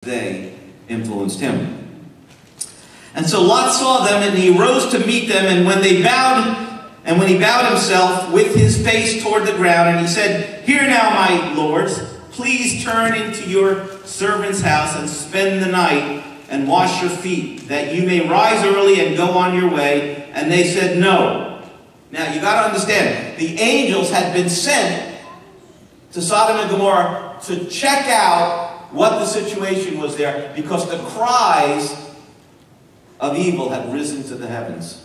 they influenced him. And so Lot saw them, and he rose to meet them, and when he bowed himself with his face toward the ground, and he said, "Hear now, my lords, please turn into your servant's house and spend the night and wash your feet, that you may rise early and go on your way." And they said, "No." Now you got to understand, the angels had been sent to Sodom and Gomorrah to check out what the situation was there, because the cries of evil had risen to the heavens.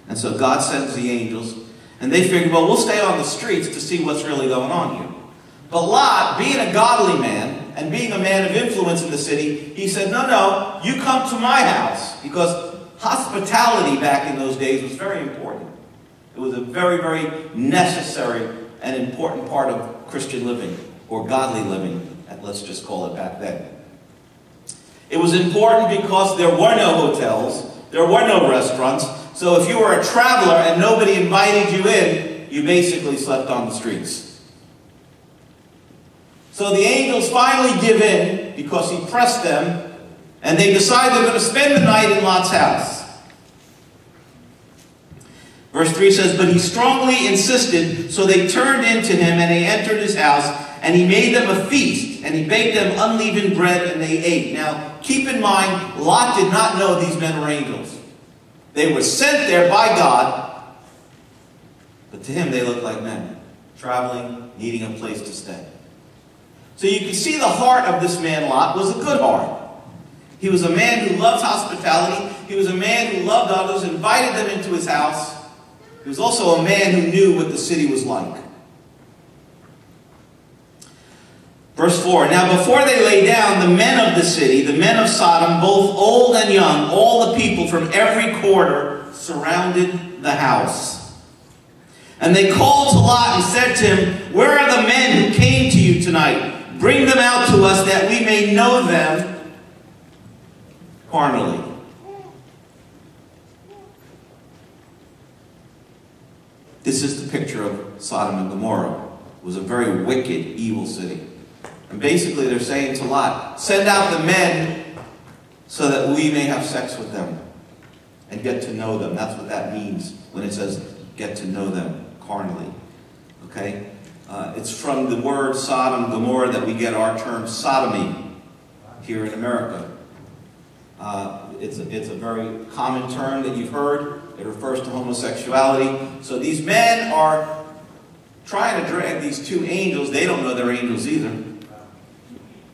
And so God sends the angels, and they figured, well, we'll stay on the streets to see what's really going on here. But Lot, being a godly man, and being a man of influence in the city, he said, no, you come to my house, because hospitality back in those days was very important. It was a very, very necessary and important part of Christian living, or godly living, let's just call it back then. It was important because there were no hotels, there were no restaurants, so if you were a traveler and nobody invited you in, you basically slept on the streets. So the angels finally give in because he pressed them, and they decide they're going to spend the night in Lot's house. Verse 3 says, "But he strongly insisted, so they turned into him, and they entered his house, and he made them a feast, and he baked them unleavened bread, and they ate." Now, keep in mind, Lot did not know these men were angels. They were sent there by God, but to him they looked like men, traveling, needing a place to stay. So you can see the heart of this man, Lot, was a good heart. He was a man who loved hospitality. He was a man who loved others, invited them into his house. He was also a man who knew what the city was like. Verse 4, "Now before they lay down, the men of the city, the men of Sodom, both old and young, all the people from every quarter, surrounded the house. And they called to Lot and said to him, 'Where are the men who came to you tonight? Bring them out to us that we may know them carnally.'" This is the picture of Sodom and Gomorrah. It was a very wicked, evil city. And basically they're saying to Lot, send out the men so that we may have sex with them and get to know them. That's what that means when it says get to know them carnally. Okay? It's from the word Sodom, Gomorrah, that we get our term sodomy here in America. It's a very common term that you've heard. It refers to homosexuality. So these men are trying to drag these two angels, they don't know they're angels either,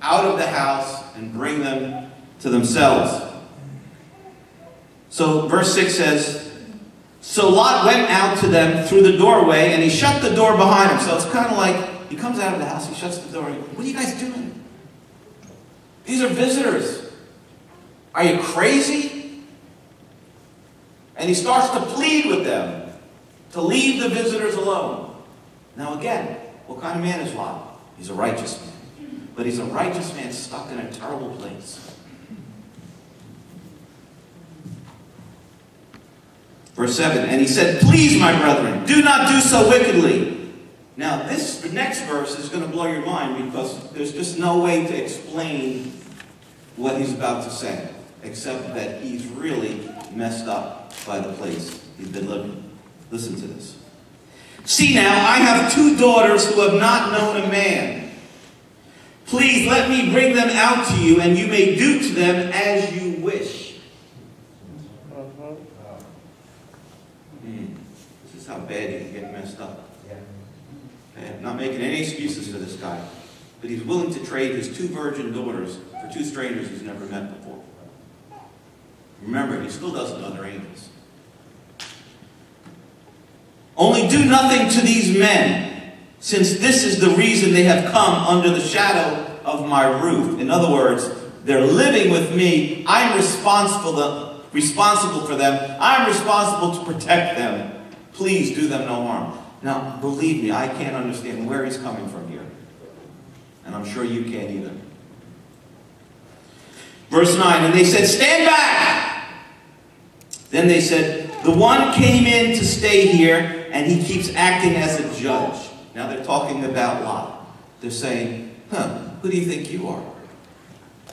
out of the house and bring them to themselves. So verse 6 says, "So Lot went out to them through the doorway, and he shut the door behind him." So it's kind of like, he comes out of the house, he shuts the door, and what are you guys doing? These are visitors. Are you crazy? And he starts to plead with them to leave the visitors alone. Now again, what kind of man is Lot? He's a righteous man. But he's a righteous man stuck in a terrible place. Verse 7, "And he said, 'Please, my brethren, do not do so wickedly.'" Now this next verse is going to blow your mind, because there's just no way to explain what he's about to say, except that he's really messed up by the place he's been living. Listen to this. "See now, I have 2 daughters who have not known a man. Please let me bring them out to you, and you may do to them as you wish." This is how bad you can get messed up. Okay, I'm not making any excuses for this guy, but he's willing to trade his 2 virgin daughters for 2 strangers he's never met before. Remember, he still doesn't know they're angels. "Only do nothing to these men, since this is the reason they have come under the shadow of my roof." In other words, they're living with me. I'm responsible for them. I'm responsible to protect them. Please do them no harm. Now, believe me, I can't understand where he's coming from here. And I'm sure you can't either. Verse 9, "And they said, 'Stand back!' Then they said, 'The one came in to stay here, and he keeps acting as a judge.'" Now they're talking about Lot. They're saying, "Who do you think you are?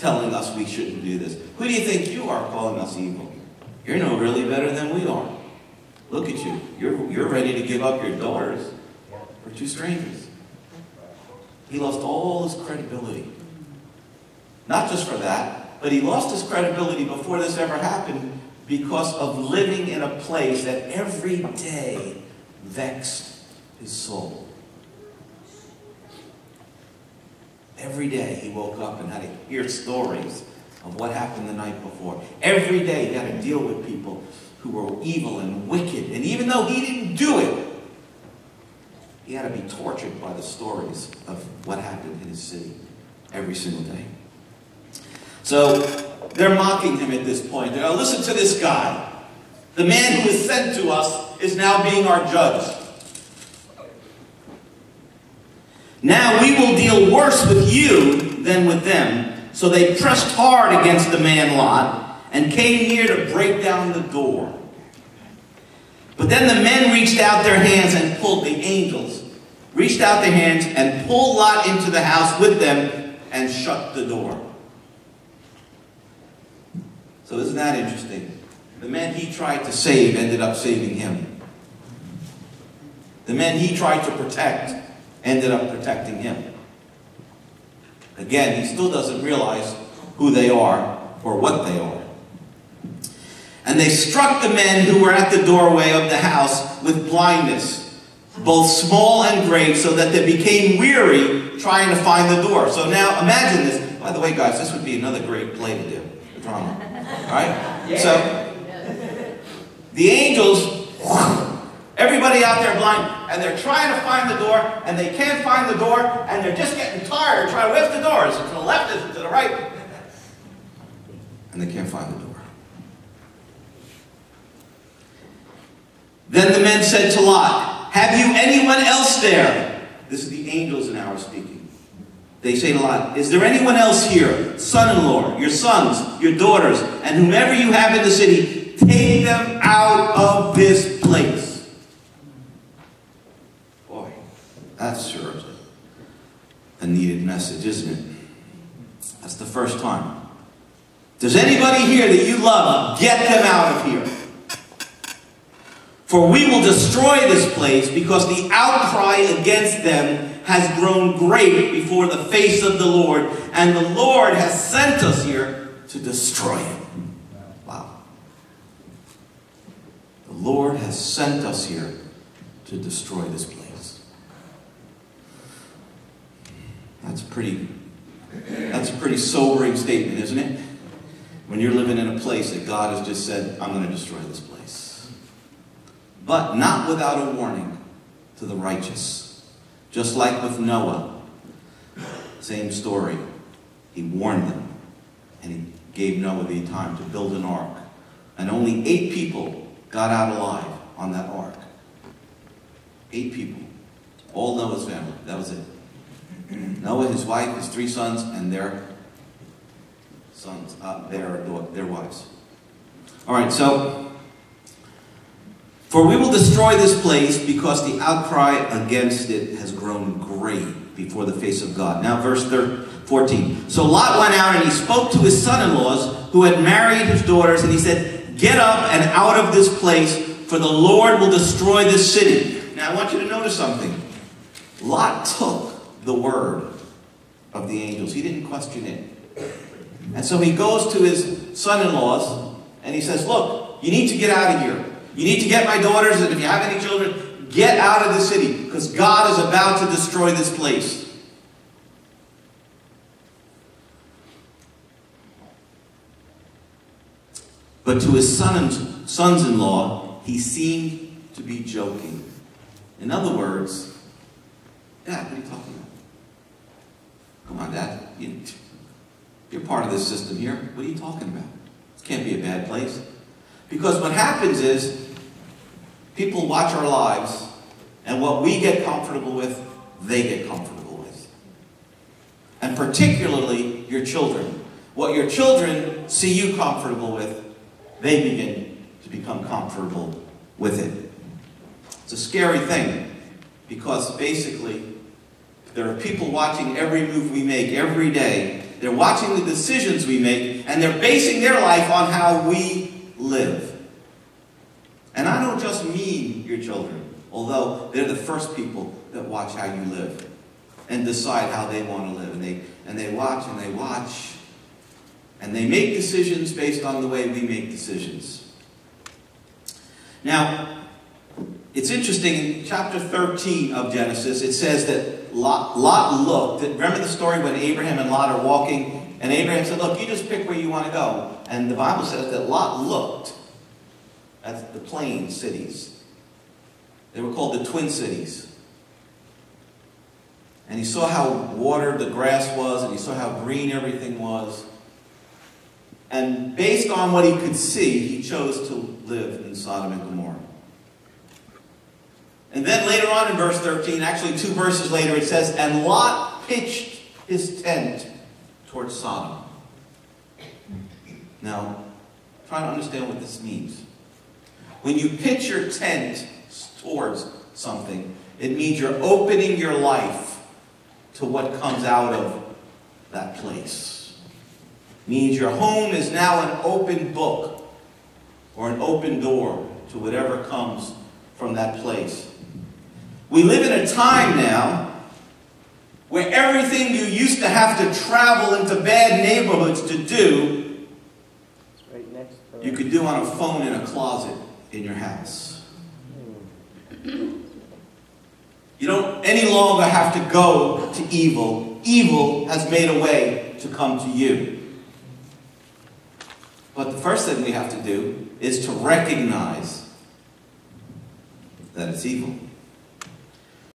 telling us we shouldn't do this? Who do you think you are calling us evil? You're no really better than we are. Look at you. You're ready to give up your daughters for two strangers. He lost all his credibility. Not just for that, but he lost his credibility before this ever happened because of living in a place that every day vexed his soul. Every day he woke up and had to hear stories of what happened the night before. Every day he had to deal with people who were evil and wicked. And even though he didn't do it, he had to be tortured by the stories of what happened in his city every single day. So they're mocking him at this point. They're, listen to this guy. The man who is sent to us is now being our judge. Now we will deal worse with you than with them. So they pressed hard against the man Lot and came near to break down the door. But then the men reached out their hands and pulled, the angels reached out their hands and pulled Lot into the house with them and shut the door. So isn't that interesting? The men he tried to save ended up saving him. The men he tried to protect ended up protecting him. Again, he still doesn't realize who they are or what they are. And they struck the men who were at the doorway of the house with blindness, both small and great, so that they became weary trying to find the door. So now imagine this. By the way, guys, this would be another great play to do, the drama. All right? Yeah. So the angels, everybody out there blind, and they're trying to find the door, and they can't find the door, and they're just getting tired trying to whip the door. Is it to the left? Is it to the right? And they can't find the door. Then the men said to Lot, have you anyone else there? This is the angels now speaking. They say to Lot, is there anyone else here? Son-in-law, your sons, your daughters, and whomever you have in the city, take them out of this place. Boy, that's sure a needed message, isn't it? That's the first time. If there's anybody here that you love, get them out of here. For we will destroy this place because the outcry against them has grown great before the face of the Lord, and the Lord has sent us here to destroy it. Wow. The Lord has sent us here to destroy this place. That's a pretty sobering statement, isn't it? When you're living in a place that God has just said, I'm going to destroy this place. But not without a warning to the righteous. Just like with Noah. Same story. He warned them. And he gave Noah the time to build an ark. And only 8 people got out alive on that ark. 8 people. All Noah's family. That was it. Noah, his wife, his 3 sons, and their sons, their wives. All right, so... For we will destroy this place because the outcry against it has grown great before the face of God. Now verse 14. So Lot went out and he spoke to his son-in-laws who had married his daughters, and he said, get up and out of this place, for the Lord will destroy this city. Now I want you to notice something. Lot took the word of the angels. He didn't question it. And so he goes to his son-in-laws and he says, look, you need to get out of here. You need to get my daughters, and if you have any children, get out of the city, because God is about to destroy this place. But to his sons-in-law, he seemed to be joking. In other words, Dad, what are you talking about? Come on, Dad. You're part of this system here. What are you talking about? This can't be a bad place. Because what happens is, people watch our lives, and what we get comfortable with, they get comfortable with. And particularly your children. What your children see you comfortable with, they begin to become comfortable with it. It's a scary thing, because basically, there are people watching every move we make every day, They're watching the decisions we make, and they're basing their life on how we live. And I don't just mean your children, although they're the first people that watch how you live and decide how they want to live. And they watch and they watch, and they make decisions based on the way we make decisions. Now, it's interesting, in chapter 13 of Genesis, it says that Lot looked. Remember the story when Abraham and Lot are walking, and Abraham said, look, you just pick where you want to go. And the Bible says that Lot looked at the plain cities. They were called the Twin Cities. And he saw how watered the grass was, and he saw how green everything was. And based on what he could see, he chose to live in Sodom and Gomorrah. And then later on in verse 13, actually 2 verses later, it says, and Lot pitched his tent towards Sodom. Now, try to understand what this means. When you pitch your tent towards something, it means you're opening your life to what comes out of that place. It means your home is now an open book or an open door to whatever comes from that place. We live in a time now where everything you used to have to travel into bad neighborhoods to do, you could do on a phone in a closet in your house. You don't any longer have to go to evil. Evil has made a way to come to you. But the first thing we have to do is to recognize that it's evil.